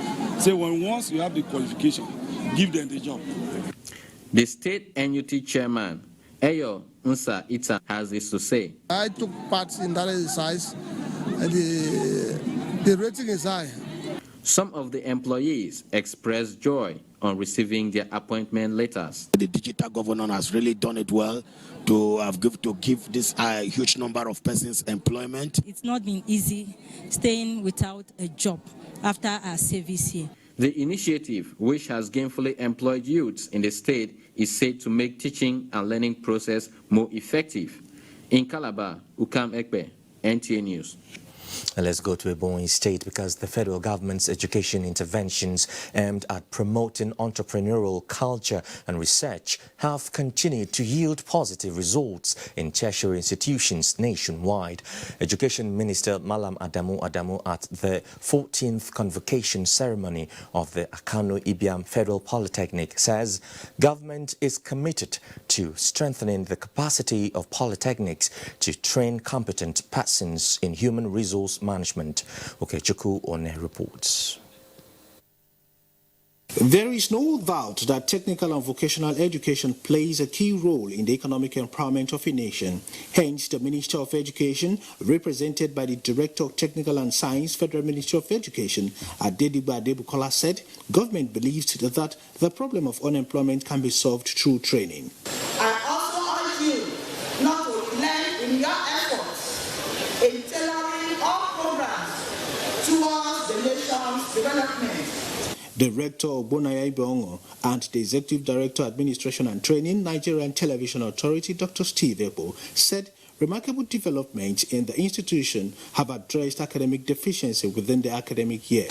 So once you have the qualification, give them the job. The state NUT chairman, Eyo Nsa Ita, has this to say. I took part in that exercise. The rating is high. Some of the employees expressed joy on receiving their appointment letters. The digital governor has really done it well to give this huge number of persons employment. It's not been easy staying without a job after our service here. The initiative, which has gainfully employed youths in the state, is said to make teaching and learning process more effective. In Calabar, Ukam Ekpe, NTA News. And let's go to Ebonyi State because the federal government's education interventions aimed at promoting entrepreneurial culture and research have continued to yield positive results in tertiary institutions nationwide. Education Minister Malam Adamu at the 14th convocation ceremony of the Akano Ibiam Federal Polytechnic says government is committed to strengthening the capacity of polytechnics to train competent persons in human resource management. Okay, Chuku One reports. There is no doubt that technical and vocational education plays a key role in the economic empowerment of a nation. Hence, the Minister of Education, represented by the Director of Technical and Science, Federal Ministry of Education, Adediba Adebukola, said government believes that the problem of unemployment can be solved through training. I also urge you not to relent in your efforts in tailoring all programs towards the nation's development. Director Obonaya Ibongo and the Executive Director Administration and Training, Nigerian Television Authority, Dr. Steve Ebo, said remarkable developments in the institution have addressed academic deficiency within the academic year.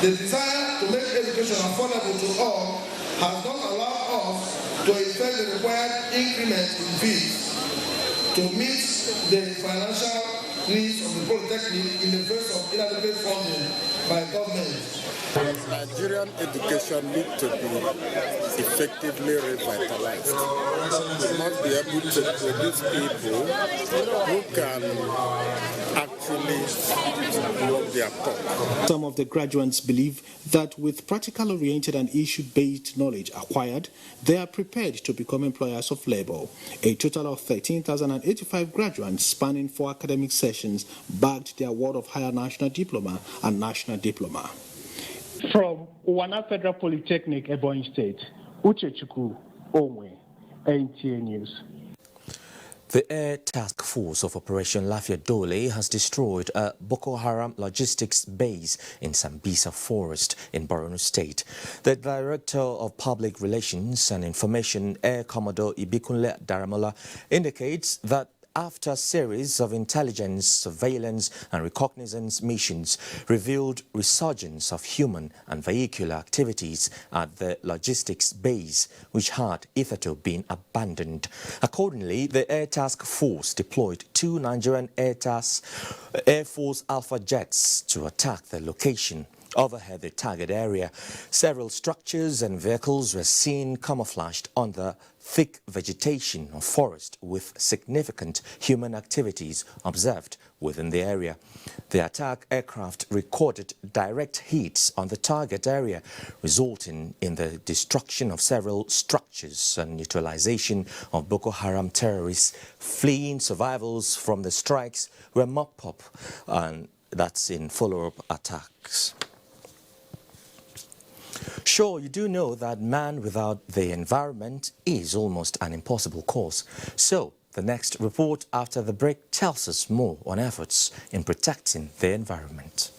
The desire to make education affordable to all has not allowed us to effect the required increment in fees to meet the financial needs of the Polytechnic in the face of inadequate funding by government. Nigerian education needs to be effectively revitalized. We must be able to produce people who can actually work their talk. Some of the graduates believe that with practical-oriented and issue-based knowledge acquired, they are prepared to become employers of labor. A total of 13,085 graduates spanning 4 academic sessions bagged the award of Higher National Diploma and National Diploma. From Uwana Federal Polytechnic, Ebonyi State, Uchechukwu Onwe, NTA News. The Air Task Force of Operation Lafia Dole has destroyed a Boko Haram logistics base in Sambisa Forest in Borno State. The Director of Public Relations and Information, Air Commodore Ibikunle Daramola, indicates that after a series of intelligence, surveillance and reconnaissance missions revealed resurgence of human and vehicular activities at the logistics base, which had hitherto been abandoned. Accordingly, the Air Task Force deployed 2 Nigerian Air Force Alpha jets to attack the location. overhead the target area. Several structures and vehicles were seen camouflaged under thick vegetation of forest with significant human activities observed within the area. The attack aircraft recorded direct hits on the target area, resulting in the destruction of several structures and neutralization of Boko Haram terrorists. Fleeing survivals from the strikes were mopped up, and that's in follow-up attacks. Sure, you do know that man without the environment is almost an impossible cause. So, the next report after the break tells us more on efforts in protecting the environment.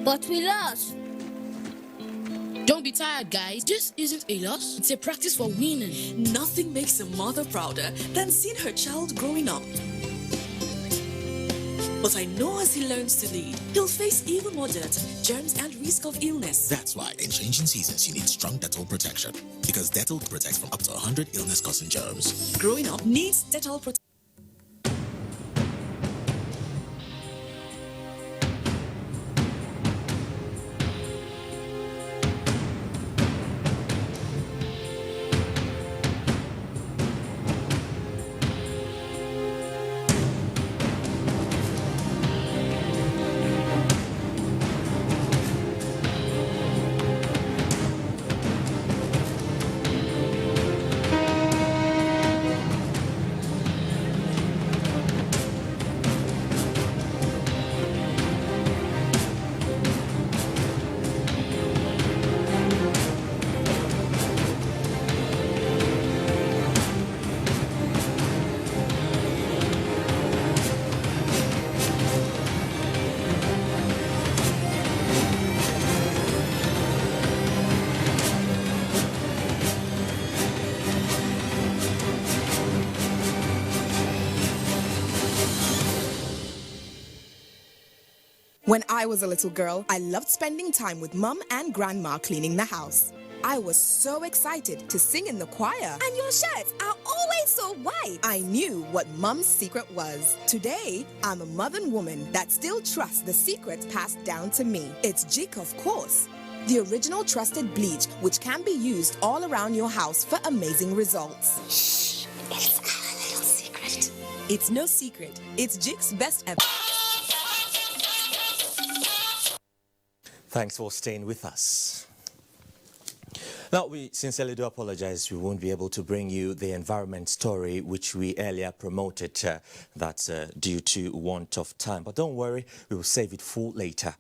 But we lost. Don't be tired, guys. This isn't a loss. It's a practice for winning. Nothing makes a mother prouder than seeing her child growing up. But I know as he learns to lead, he'll face even more dirt, germs, and risk of illness. That's why in changing seasons, you need strong Dettol protection. Because Dettol protects from up to 100 illness-causing germs. Growing up needs Dettol protection. When I was a little girl, I loved spending time with Mum and Grandma cleaning the house. I was so excited to sing in the choir. And your shirts are always so white. I knew what Mum's secret was. Today, I'm a modern woman that still trusts the secrets passed down to me. It's Jik, of course. The original trusted bleach, which can be used all around your house for amazing results. Shh, it's our little secret. It's no secret. It's Jik's best ever. Thanks for staying with us. Now, we sincerely do apologize. We won't be able to bring you the environment story, which we earlier promoted. That's due to want of time. But don't worry, we will save it for later.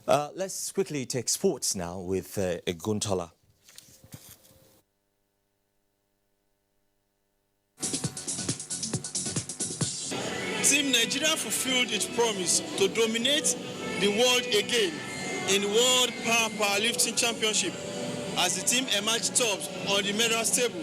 Let's quickly take sports now with Guntola. Team Nigeria fulfilled its promise to dominate the world again in World Powerlifting Championship as the team emerged top on the medals table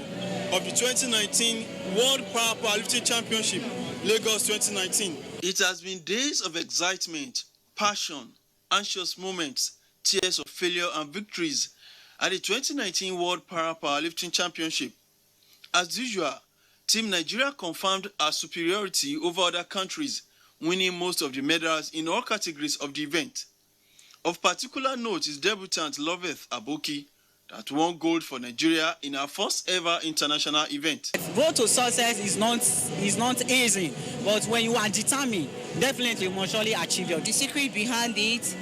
of the 2019 World Powerlifting Championship, Lagos 2019. It has been days of excitement, passion, anxious moments, tears of failure and victories at the 2019 World Powerlifting Championship. As usual, Team Nigeria confirmed our superiority over other countries, winning most of the medals in all categories of the event. Of particular note is debutant Loveth Aboki that won gold for Nigeria in our first ever international event. Road to success is not easy, but when you are determined, definitely you must surely achieve your. The secret behind it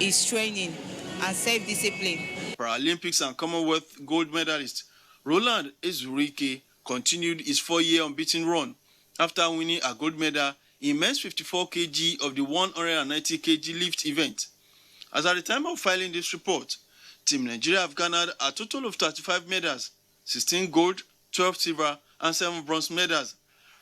is training and self-discipline. Paralympics and Commonwealth gold medalist Roland Ezurike continued his 4-year unbeaten run after winning a gold medal in men's 54 kg of the 190 kg lift event. As at the time of filing this report, Team Nigeria have garnered a total of 35 medals, 16 gold, 12 silver, and 7 bronze medals.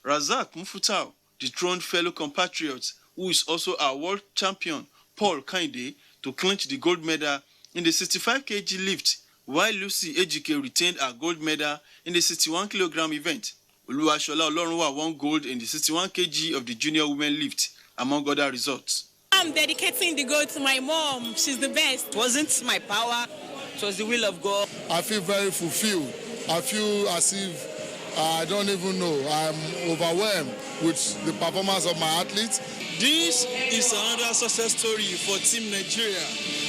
Razak Mufutau dethroned fellow compatriots, who is also our world champion, Paul Kainde, to clinch the gold medal in the 65 kg lift while Lucy Ejike retained her gold medal in the 61-kilogram event. Oluwashola Olorunwa won gold in the 61 kg of the junior women lift, among other results. I'm dedicating the gold to my mom. She's the best. It wasn't my power, it was the will of God. I feel very fulfilled. I feel as if I don't even know. I'm overwhelmed with the performance of my athletes. This is another success story for Team Nigeria,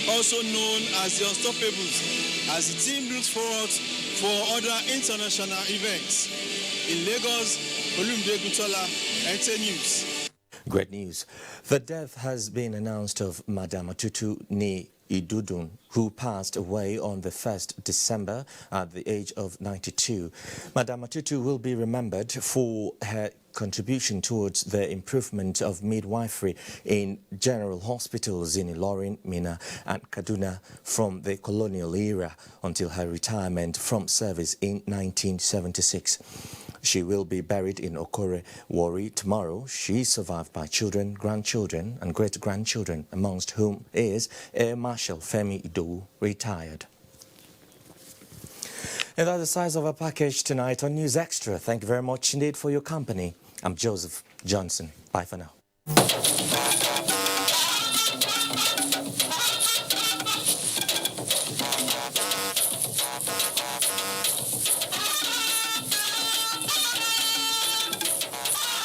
also known as the Unstoppables, as the team looks forward for other international events. In Lagos, Olumide Gutola, NT News. Great news. The death has been announced of Madam Atutu Ni Idudun, who passed away on the 1st December at the age of 92. Madam Atutu will be remembered for her contribution towards the improvement of midwifery in general hospitals in Ilorin, Minna and Kaduna from the colonial era until her retirement from service in 1976. She will be buried in Okore, Warri tomorrow. She is survived by children, grandchildren and great-grandchildren, amongst whom is Air Marshal Femi Idowu, retired. And that's the size of our package tonight on News Extra. Thank you very much indeed for your company. I'm Joseph Johnson. Bye for now.